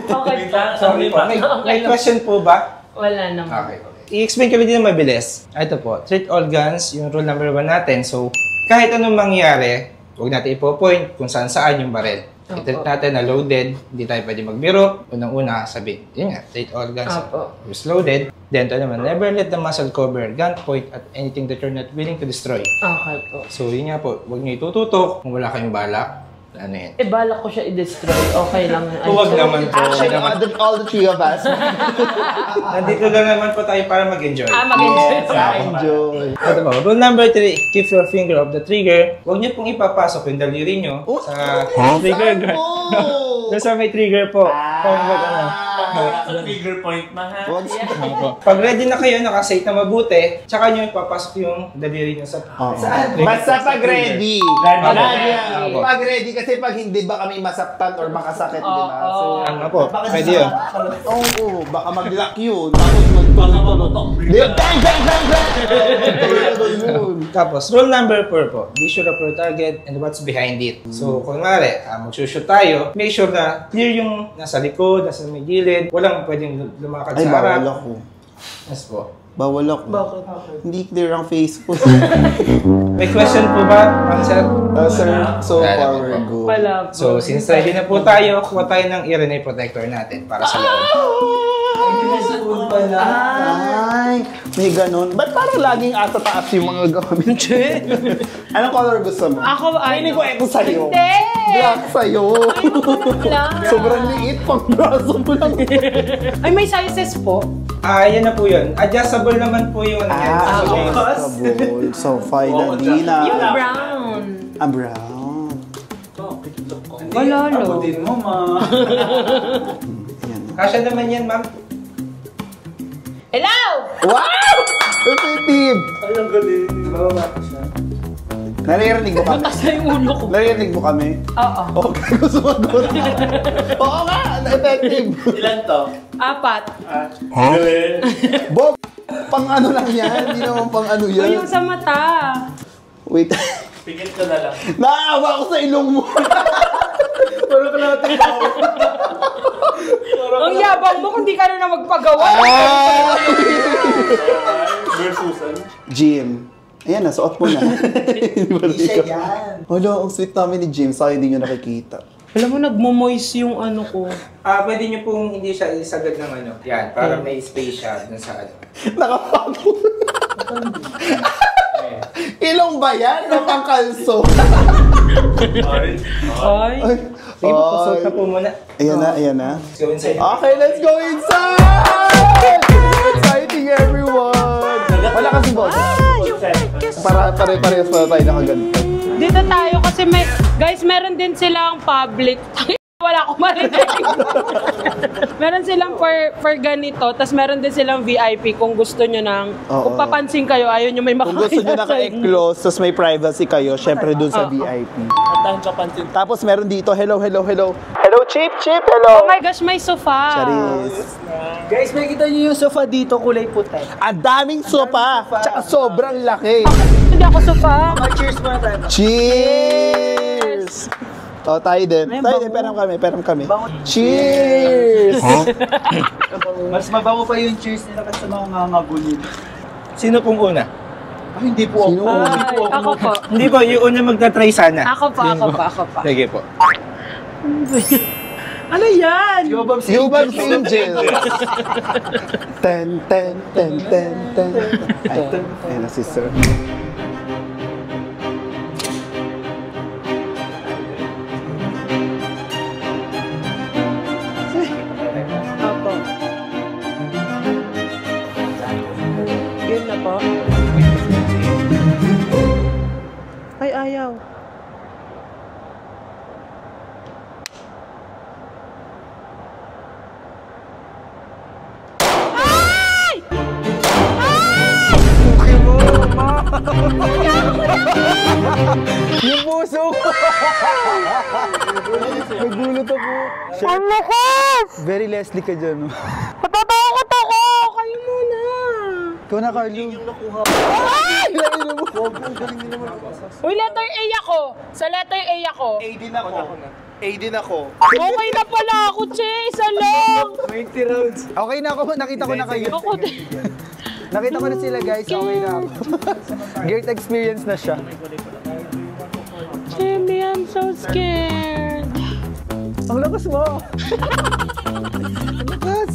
[SPEAKER 1] Okay.
[SPEAKER 6] Sorry pa.
[SPEAKER 7] May question po ba?
[SPEAKER 1] Wala naman.
[SPEAKER 7] Okay. I-explain kami din mabilis. Ito po, treat all guns, yung rule number 1 natin. So, kahit anong mangyari, huwag natin ipo-point kung saan yung barrel. I-treat natin na loaded, hindi tayo pwede magbiro. Unang-una, sabi, yun nga, treat all guns is loaded. Then, ito naman, never let the muzzle cover gun point at anything that you're not willing to destroy.
[SPEAKER 1] Okay po.
[SPEAKER 7] So, yun nga po, huwag nyo itututok kung wala kayong balak. Ano yun?
[SPEAKER 1] Balak ko siya i-destroy. Okay lang.
[SPEAKER 7] Huwag naman po.
[SPEAKER 2] Actually, all the 3 of us.
[SPEAKER 7] Nandito lang naman po tayo para mag-enjoy.
[SPEAKER 1] Mag-enjoy.
[SPEAKER 2] Enjoy.
[SPEAKER 7] Ito po, rule number 3, keep your finger off the trigger. Huwag niyo pong ipapasok yung daliri niyo sa trigger gun. Doon sa may trigger po.
[SPEAKER 6] Sa figure point na ha.
[SPEAKER 7] Pag ready na kayo, nakasate na mabuti, tsaka niyo ipapasok yung daliri niyo sa trigger.
[SPEAKER 2] Basta pag ready.
[SPEAKER 6] Ready.
[SPEAKER 2] Pag ready kasi pag hindi ba kami masaktan or makasakit, di ba? So,
[SPEAKER 7] Ano po, pwede yun.
[SPEAKER 2] oo, baka mag-lock yun. Tapos magtuloy-tuloy. Bang!
[SPEAKER 7] Tapos, rule number 4 po, be sure of your target and what's behind it. So, kung mare, mag-shoot tayo, make sure na clear yung nasa likod, nasa may gilid, walang pwedeng lumakad
[SPEAKER 2] Ay,
[SPEAKER 7] sa harap.
[SPEAKER 2] bawal ako.
[SPEAKER 7] Yes po.
[SPEAKER 2] Bawal ako. Bakit? Hindi clear ang face ko.
[SPEAKER 7] May question po ba, Ma'am Sir?
[SPEAKER 2] Sir, so
[SPEAKER 7] Wala
[SPEAKER 2] far
[SPEAKER 7] naman
[SPEAKER 2] we're
[SPEAKER 7] po.
[SPEAKER 2] good.
[SPEAKER 1] Wala po.
[SPEAKER 7] So, since ready na po tayo, kuha tayo ng ear protector natin para sa loob.
[SPEAKER 2] Ay, may ganun. Ba't parang laging asa taas yung mga gamit? Anong color gusto mo?
[SPEAKER 1] Ako,
[SPEAKER 2] Hindi ko ito sa'yo.
[SPEAKER 1] Hindi!
[SPEAKER 2] Black sa'yo.
[SPEAKER 1] Lang.
[SPEAKER 2] Sobrang liit pang braso mo lang.
[SPEAKER 1] Ay, may sizes po.
[SPEAKER 7] Yan na po yun. Adjustable naman po yung
[SPEAKER 2] Adjustable. So, finally na.
[SPEAKER 1] Yung brown.
[SPEAKER 2] Brown.
[SPEAKER 1] Wala, lo.
[SPEAKER 5] Abutin mo, ma.
[SPEAKER 2] Yan.
[SPEAKER 7] Kasya naman yan, ma'am.
[SPEAKER 1] Hello!
[SPEAKER 2] Wow! Effective!
[SPEAKER 5] Ay, ang galing. Bababa ko siya.
[SPEAKER 2] Naririnig mo kami?
[SPEAKER 1] Butas na yung ulo ko.
[SPEAKER 2] Naririnig mo kami?
[SPEAKER 1] Oo.
[SPEAKER 2] Okay, gusto sumagot. Oo nga, effective.
[SPEAKER 6] Ilan to?
[SPEAKER 1] 4.
[SPEAKER 6] Galing.
[SPEAKER 2] Bob, pang ano lang yan. Hindi naman pang ano
[SPEAKER 1] Uy,
[SPEAKER 2] yan.
[SPEAKER 1] yung sa mata.
[SPEAKER 2] Wait.
[SPEAKER 6] Pigil ko na lang.
[SPEAKER 2] Naawa ko sa ilong mo.
[SPEAKER 5] Parang kalating tao.
[SPEAKER 1] Ang yabang mo kung di ka na magpagawa.
[SPEAKER 6] Versusan.
[SPEAKER 2] Jim. Ayan na, suot mo na.
[SPEAKER 5] Siya yan.
[SPEAKER 2] Wala, ang sweet namin ni Jim. Sayang hindi nyo nakikita.
[SPEAKER 1] Alam mo, nagmo-moist yung ano ko.
[SPEAKER 7] Pwede nyo pong hindi siya isagad ng ano. Yan, para may space siya dun sa ano.
[SPEAKER 2] Nakapago. Ilong ba yan? O pangkalso?
[SPEAKER 1] Ay.
[SPEAKER 7] Sige po, pasok na po muna.
[SPEAKER 2] Ayan na, ayan na.
[SPEAKER 7] Let's go inside.
[SPEAKER 2] Okay, let's go inside! Exciting everyone! Wala kasi boss. Pare-parehas pa tayo nakaganto.
[SPEAKER 1] Dito tayo kasi guys, meron din silang public. Wala akong marinig. Meron silang for ganito, tapos meron din silang VIP kung gusto nyo kung papansin kayo, ayaw nyo may
[SPEAKER 2] Kung
[SPEAKER 1] makakita
[SPEAKER 2] gusto nyo naka-close, tapos may privacy kayo, syempre dun sa VIP.
[SPEAKER 6] Tahan ka pansin.
[SPEAKER 2] Tapos meron dito, hello. Hello, Chip, hello.
[SPEAKER 1] Oh my gosh, may sofa.
[SPEAKER 2] Charis.
[SPEAKER 5] Guys, makikita niyo yung sofa dito, kulay puti.
[SPEAKER 2] Ang daming sopa, tsaka sobrang laki.
[SPEAKER 1] Hindi ako sofa.
[SPEAKER 5] Cheers muna tayo.
[SPEAKER 2] Cheers! O, tayo din.
[SPEAKER 1] Ay,
[SPEAKER 2] Tayo din, peram kami. Cheers!
[SPEAKER 5] Mas mabango pa yung cheers nila kasi mga ngangabulin.
[SPEAKER 7] Sino pong una?
[SPEAKER 5] Ay, hindi po ako.
[SPEAKER 1] Ay, ako po.
[SPEAKER 7] Hindi po, yung una magta-try sana.
[SPEAKER 1] Ako pa.
[SPEAKER 7] Sige po.
[SPEAKER 1] Ano yan?
[SPEAKER 5] Yobab's
[SPEAKER 2] Yubab's Angel. Ten. Ay, ayun na si Sir.
[SPEAKER 1] Ako. Yun na po. Ay, ayaw.
[SPEAKER 2] Yung puso ko! Nagulat ako.
[SPEAKER 1] Ang lakas!
[SPEAKER 2] Very Leslie ka dyan. No?
[SPEAKER 1] Natatakot ako! Kayo muna!
[SPEAKER 2] Ikaw na, Carlo.
[SPEAKER 1] Uy, letter A ako! Sa letter A ako.
[SPEAKER 2] A din ako.
[SPEAKER 1] Okay na pala ako, Che! Isa lang!
[SPEAKER 5] 20 rounds.
[SPEAKER 2] Okay na ako, nakita ko na kayo.
[SPEAKER 1] Ako din.
[SPEAKER 2] Nakita ko na sila guys, okay na ako. Great experience na siya.
[SPEAKER 1] Jimmy, I'm so scared.
[SPEAKER 2] Ang lakas mo! Ang lakas!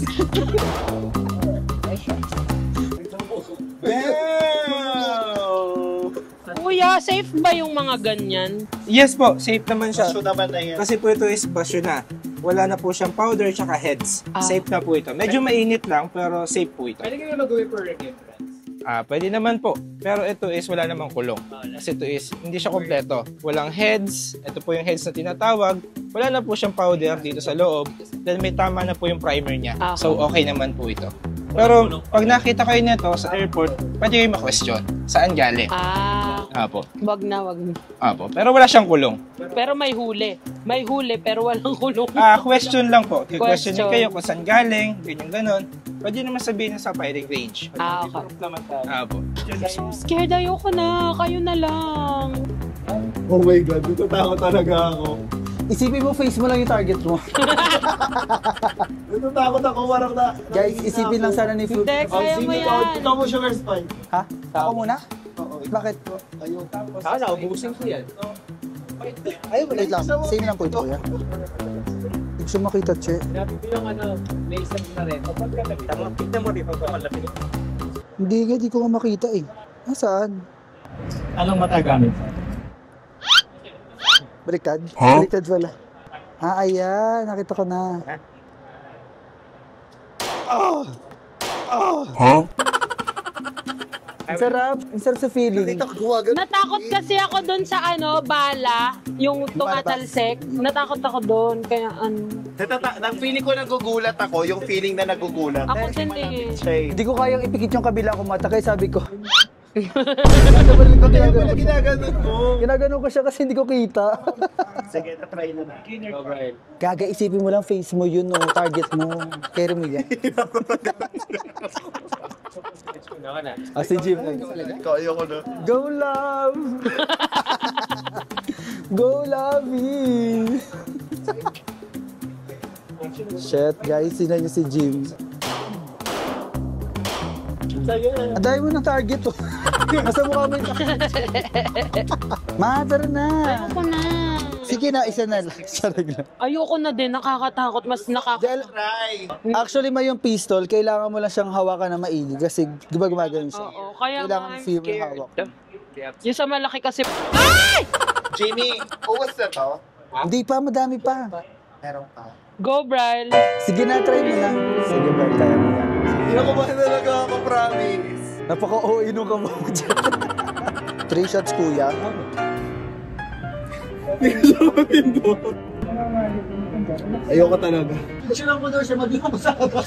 [SPEAKER 1] Kuya, safe ba yung mga ganyan?
[SPEAKER 7] Yes po, safe naman siya.
[SPEAKER 2] naman na yan.
[SPEAKER 7] Kasi po ito is basyo na. Wala na po siyang powder tsaka heads. Safe na po ito. Medyo mainit lang pero safe po ito.
[SPEAKER 5] Pwede kayo mag-uwi for reference.
[SPEAKER 7] Pwede naman po. Pero ito is wala namang kulong. Kasi ito is hindi siya kompleto. Walang heads. Ito po yung heads na tinatawag. Wala na po siyang powder dito sa loob. Then may tama na po yung primer niya. So okay naman po ito. Pero pag nakita kayo nito sa airport, pwede kayo ma-question. Saan galing? Apo.
[SPEAKER 1] Wag na.
[SPEAKER 7] Apo. Pero wala siyang kulong.
[SPEAKER 1] Pero may huli. May huli pero walang kulong.
[SPEAKER 7] Question lang po. Question
[SPEAKER 1] Question.
[SPEAKER 7] kayo kung saan galing, ganyan ganon. Pwede naman sabihin sa firing range.
[SPEAKER 1] Okay.
[SPEAKER 5] Naman tayo.
[SPEAKER 7] Apo.
[SPEAKER 1] Scared ayoko na. Kayo na lang.
[SPEAKER 2] Oh my God, natatakot talaga ako. Isipin mo, face mo lang yung target mo. Natatakot ako, warang na. Guys, isipin lang sana ni Fruit.
[SPEAKER 1] Hindi, kaya mo yan.
[SPEAKER 2] Ikaw mo sugar spine. Ha? Ako muna? Oo. Bakit? Ayun.
[SPEAKER 5] Naubusin ko yan.
[SPEAKER 2] Ay, wait lang. Same lang po ito, kuya. Hindi siya makita, Che.
[SPEAKER 5] Sinabi ko yung may isang na rin. Kapag ka nakita mo, tignan mo rin pagkakalapit.
[SPEAKER 2] Hindi ko nga makita eh. Nasaan?
[SPEAKER 5] Anong matagamit?
[SPEAKER 2] Baliktad? Baliktad pala. Ayan. Nakita ko na. Ang sarap. Ang sarap sa feeling.
[SPEAKER 1] Natakot kasi ako doon sa bala, yung tumatalsek. Natakot ako doon, kaya
[SPEAKER 2] Nang feeling ko nagugulat ako, yung feeling na nagugulat.
[SPEAKER 1] Ako din eh.
[SPEAKER 2] Shade.
[SPEAKER 5] Hindi ko kayang ipikit yung kabila ko mata, kaya sabi ko.
[SPEAKER 2] Kaya pala ginaganon mo.
[SPEAKER 5] Ginaganon ko siya kasi hindi ko kita.
[SPEAKER 2] Sige, try na na.
[SPEAKER 5] Gaga, isipin mo lang face mo yun, no? Target mo. Carry mo yan. Si Jim.
[SPEAKER 2] Kaya ko na.
[SPEAKER 5] Go love! Go lovey! Shit, guys, sino niyo si Jim? Aday mo ng target to. Nasa mukha mo yung Mother na!
[SPEAKER 1] Ayoko na.
[SPEAKER 5] Sige na, isa na lang. Sarag lang.
[SPEAKER 1] Ayoko na din, nakakatakot. Mas
[SPEAKER 2] Try.
[SPEAKER 5] Actually, may yung pistol, kailangan mo lang siyang hawakan na maigi kasi di ba gumagano siya?
[SPEAKER 1] Oo, kaya
[SPEAKER 5] Kailangan
[SPEAKER 1] nga, I'm
[SPEAKER 5] feel mo
[SPEAKER 1] scared.
[SPEAKER 5] hawak.
[SPEAKER 1] Yung sa malaki kasi...
[SPEAKER 2] Jamie, uwas na to?
[SPEAKER 5] Hindi pa, madami pa.
[SPEAKER 2] Meron pa.
[SPEAKER 1] Go, Bral!
[SPEAKER 5] Sige na, try mo lang. Sige, Bert, kaya mo yan.
[SPEAKER 2] Kinakabahan talaga ako, promise.
[SPEAKER 5] Napaka-OA nung kamo mo dyan. 3 shots, kuya. Ayoko talaga. Siya lang mo daw siya maglamang sa ako.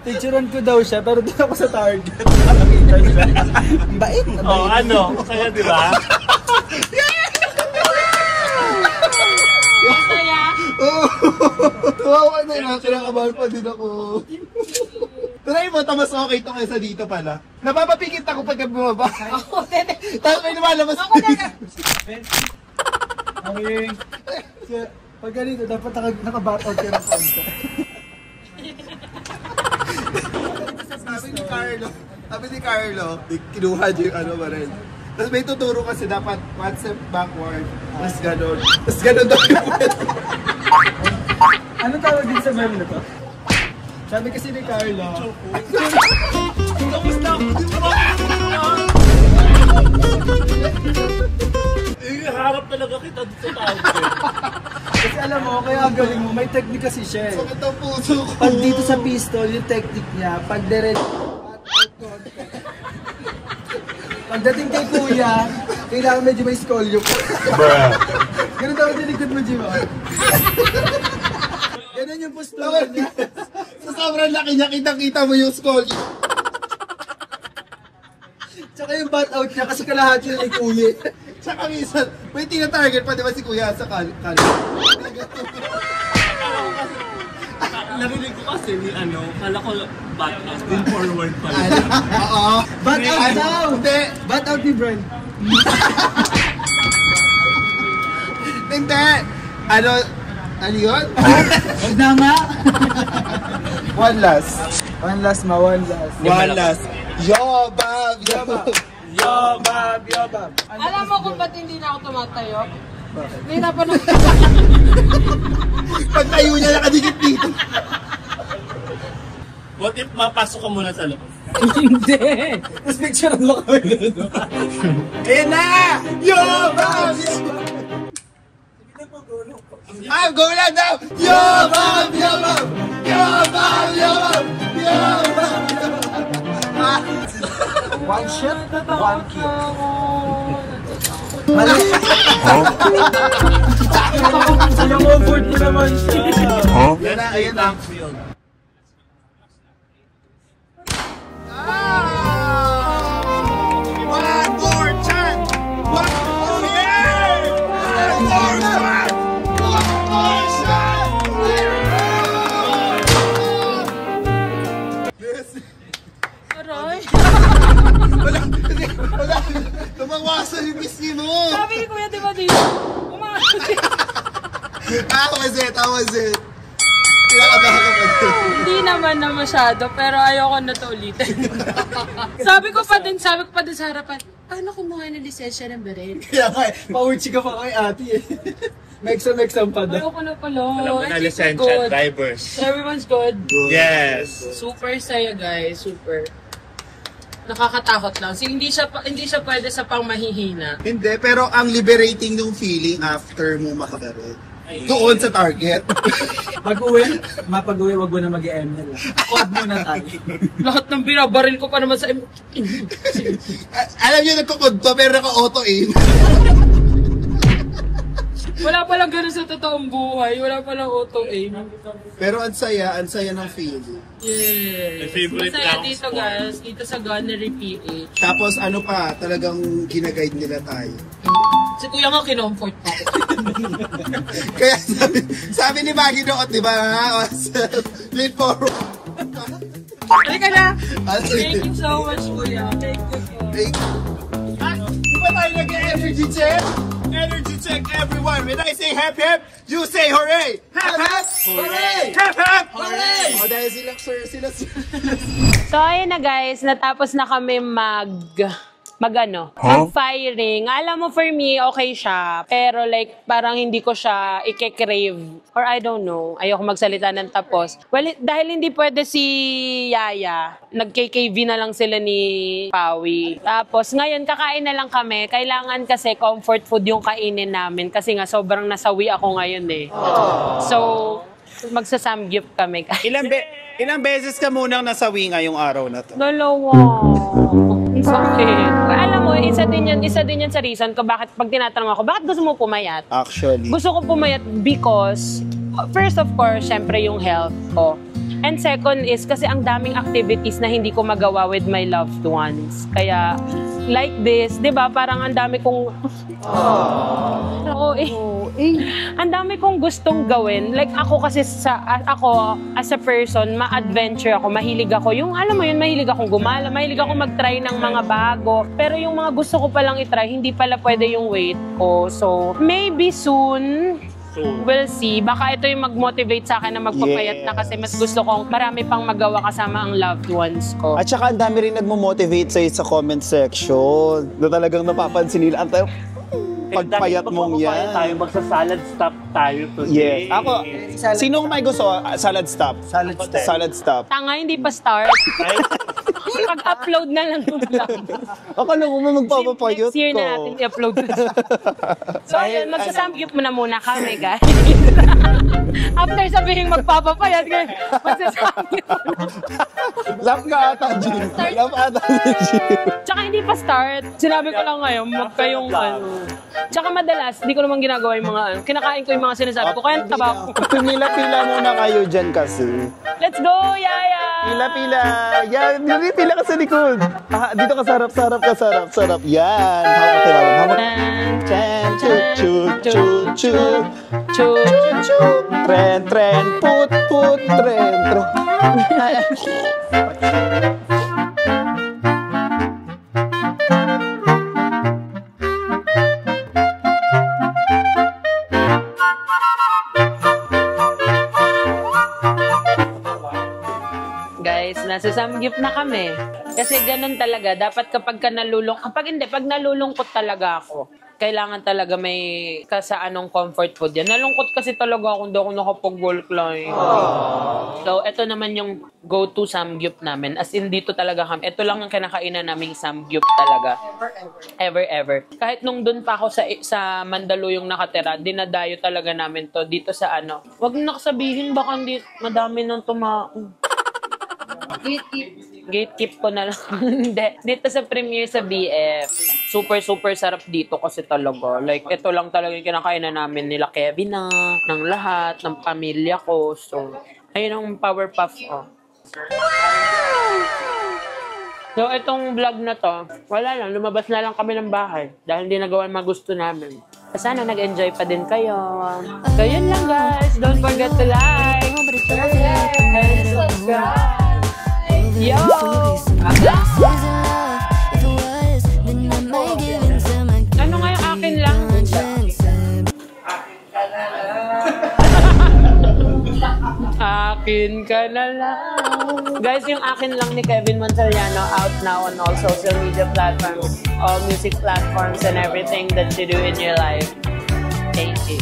[SPEAKER 5] Picturean ko daw siya, pero di ako sa target. Nakakita siya. Bait na bait.
[SPEAKER 6] Oh, ano? Kaya di ba?
[SPEAKER 1] Masaya?
[SPEAKER 2] Tuwawa na yun. Kinakabahan pa din ako. Try mo, tamas okay to kaysa dito pala. Napapapikit ako pagka bumaba. Tapos may lumalabas.
[SPEAKER 5] Okay. Pag ganito, dapat naka-battle ka ng konti.
[SPEAKER 2] Sabi ni Carlo, kinuha niya yung ano ba rin. Tapos may tuturo kasi dapat one step backward, tapos gano'n. Tapos gano'n daw yung
[SPEAKER 5] Ano tawag din sa meme na to? Sabi kasi ni Carlo.
[SPEAKER 6] Tapos na ako, di ba? Harap talaga kita dito sa tao.
[SPEAKER 5] Kasi alam mo, kaya ang galing mo, may technique kasi siya eh.
[SPEAKER 2] sakit ang puso ko.
[SPEAKER 5] Pag dito sa pistol, yung technique niya, pag direct, pagdating kay kuya, kailangan medyo may scolio ko. Ganun daw sa likod mo, Jim. Ganun yung postura niya.
[SPEAKER 2] Sa sobrang laki niya, kitang-kita mo yung skull.
[SPEAKER 5] Tsaka yung bat out niya kasi kalahati niya ay kuya.
[SPEAKER 2] Tsaka minsan, may tina-target pa, di ba si kuya sa kal.
[SPEAKER 6] Narinig ko kasi ni ano, kala ko back up, din forward pala.
[SPEAKER 2] Oo.
[SPEAKER 5] Bat out daw!
[SPEAKER 2] Hindi.
[SPEAKER 5] Bat out ni Brent.
[SPEAKER 2] Hindi. Ano yun?
[SPEAKER 5] Huwag na nga!
[SPEAKER 2] One last.
[SPEAKER 5] One last.
[SPEAKER 2] One last. Yo, Bob! Yo, Bob!
[SPEAKER 5] Yo, Bob.
[SPEAKER 1] Alam mo kung ba't hindi na ako tumatayo? Hindi na pa
[SPEAKER 2] Pag tayo niya nakadikit dito.
[SPEAKER 6] What if mapasok ka muna sa loob?
[SPEAKER 1] Hindi!
[SPEAKER 5] Tapos picture mo kami doon.
[SPEAKER 2] Ayan na! Yo, Bob! Go lang daw! Yo, Bob! Yo, Bob! Yo, Bob! Yo, Bob! Yo, Bob!
[SPEAKER 5] One shot, one kill. Mali. Yung over mo naman siya.
[SPEAKER 2] Yan na, ayan na. One more chance! One more year! One more shot! One more shot! Yes!
[SPEAKER 1] Aray!
[SPEAKER 2] Wala! Tumawasan yung pisngi mo!
[SPEAKER 1] Sabi ni Kuya, di ba dito?
[SPEAKER 2] That was it! Kinakabahan ka pa din.
[SPEAKER 1] Hindi naman na masyado, pero ayoko na to ulitin. sabi ko pa din sa harapan, paano kumuha ng lisensya ng Berel?
[SPEAKER 5] Kaya nga, pa-urchi ka pa kay ate eh. Meksam pa daw.
[SPEAKER 1] Ayoko na pala.
[SPEAKER 6] Alam mo na
[SPEAKER 1] I think
[SPEAKER 6] lisensya,
[SPEAKER 1] we're good.
[SPEAKER 6] drivers.
[SPEAKER 1] Everyone's good.
[SPEAKER 6] Yes!
[SPEAKER 1] Super saya guys, super. Nakakatakot lang. Hindi siya pwede sa pang mahihina.
[SPEAKER 2] Hindi, pero ang liberating yung feeling after mo makabaril. Doon sa target.
[SPEAKER 5] Pag-uwi, wag mo na mag-ML. Huwag mo na tayo.
[SPEAKER 1] Lahat ng binabaril ko pa naman sa...
[SPEAKER 2] Alam niyo, nagkukod to, pero naka-auto aim.
[SPEAKER 1] Wala palang ganun sa totoong buhay. Wala palang auto-aim.
[SPEAKER 5] Pero ang saya ng feel.
[SPEAKER 1] Yeah.
[SPEAKER 6] favorite
[SPEAKER 1] Masaya
[SPEAKER 6] lang
[SPEAKER 1] dito guys. Dito sa Gunnery PH.
[SPEAKER 5] Tapos ano pa, talagang ginaguide nila tayo.
[SPEAKER 1] Si Kuya nga kinomfort pa.
[SPEAKER 5] Kaya sabi ni Maggie doon, di ba? Lean forward.
[SPEAKER 1] Halika na!
[SPEAKER 5] Thank
[SPEAKER 1] Thank you so much, Kuya. Thank you so much.
[SPEAKER 5] Di ba tayo nag-energy check? Energy check everyone. When I say hep hep, you say hooray! Hep hep! Hooray! Hep hep! Hooray! O dahil sila
[SPEAKER 1] So ayun na guys, natapos na kami mag-firing. Alam mo, for me, okay siya. Pero like, parang hindi ko siya i-crave. Or I don't know. Ayoko magsalita ng tapos. Well, dahil hindi pwede si Yaya, nag-KKV na lang sila ni Pawi. Tapos, ngayon, kakain na lang kami. Kailangan kasi comfort food yung kainin namin. Kasi nga, sobrang nasawi ako ngayon eh. So, magsasamgyup kami.
[SPEAKER 2] Ilang beses ka munang nasawi ngayong araw na to?
[SPEAKER 1] Dalawa. Ang sakit. Alam mo, isa din yan sa reason ko bakit pag tinatanong ako, bakit gusto mo pumayat?
[SPEAKER 2] Actually.
[SPEAKER 1] Gusto ko pumayat because, first of course, syempre yung health ko. And second is, kasi ang daming activities na hindi ko magawa with my loved ones. Kaya, like this, di ba, parang ang dami kong... ang dami kong gustong gawin. Like ako kasi ako as a person, ma-adventure ako, mahilig ako. Yung alam mo yun, mahilig akong gumala, mahilig ako mag-try ng mga bago. Pero yung mga gusto ko palang i-try, hindi pala pwede yung weight ko. So, maybe soon, we'll see. Baka ito yung mag-motivate sa akin na magpapayat na kasi mas gusto kong marami pang magawa kasama ang loved ones ko.
[SPEAKER 2] At saka ang dami rin nagmo-motivate sa'yo sa comment section. Na talagang napapansin nila. Pagpayat mong yan.
[SPEAKER 6] Tayo magsa-salad stop tayo
[SPEAKER 2] Yes.
[SPEAKER 6] today.
[SPEAKER 2] Ako, sinong may gusto? Salad stop. Salad stop.
[SPEAKER 1] Tanga, hindi pa start. Pag-upload na lang yung vlog.
[SPEAKER 2] Akala mo magpapapayot ko.
[SPEAKER 1] Next year na natin i-upload. So, ayun, magsasamgyup muna kami, guys. After sabihin magpapapayat, magsasamgyup muna.
[SPEAKER 2] Love ka ata, Jim. Love ata, Jim.
[SPEAKER 1] Tsaka hindi pa start. Sinabi ko lang ngayon, wag kayong Tsaka madalas, di ko naman ginagawa yung mga kinakain ko yung mga sinasabi ko, kaya taba ko.
[SPEAKER 2] Pumila-pila muna kayo dyan kasi.
[SPEAKER 1] Let's go, Yaya!
[SPEAKER 2] Pila-pila. Yan, pila ka sa likod. Dito ka sarap. Yan. Hawak ka tayo. Chan, chut. Tren, put, tren.
[SPEAKER 1] Guys, nasa samgyup na kami. Kasi ganun talaga, dapat pag nalulungkot talaga ako, kailangan talaga may kasaanong comfort food yan. Nalungkot kasi talaga ako, hindi ako nakapag-wall climb. So, ito naman yung go-to samgyup namin. As in, dito talaga kami. Ito lang ang kinakainan naming samgyup talaga. Ever. Kahit nung dun pa ako sa Mandaluyong nakatira, dinadayo talaga namin to dito sa ano. Huwag na sabihin, baka hindi madami nang Gatekeep ko na lang. Hindi. Dito sa premiere sa BF, super sarap dito kasi talaga. Like, ito lang talaga yung kinakainan namin nila Kevin ng lahat, ng pamilya ko. So, ayun ang Powerpuff ko. So, itong vlog na to, wala lang. Lumabas na lang kami ng bahay dahil hindi nagawa ang mga gusto namin. Sana nag-enjoy pa din kayo. So, yun lang guys. Don't forget to like, share, and subscribe. Yo! Ano nga yung akin lang? Akin ka na lang. Guys, yung akin lang ni Kevin Montellano out now on all social media platforms, all music platforms, and everything that you do in your life. Thank you.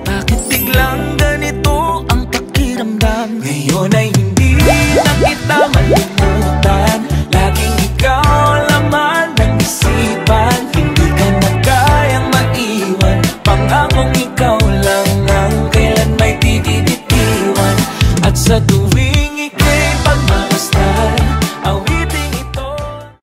[SPEAKER 9] Bakit biglang ganito ang pakiramdam? Ngayon ay hindi na kita malimutan. Laging ikaw laman ng isipan. Hindi ka na kayang maiwan. Pangakong ikaw lang ang kailan may tititiwan. At sa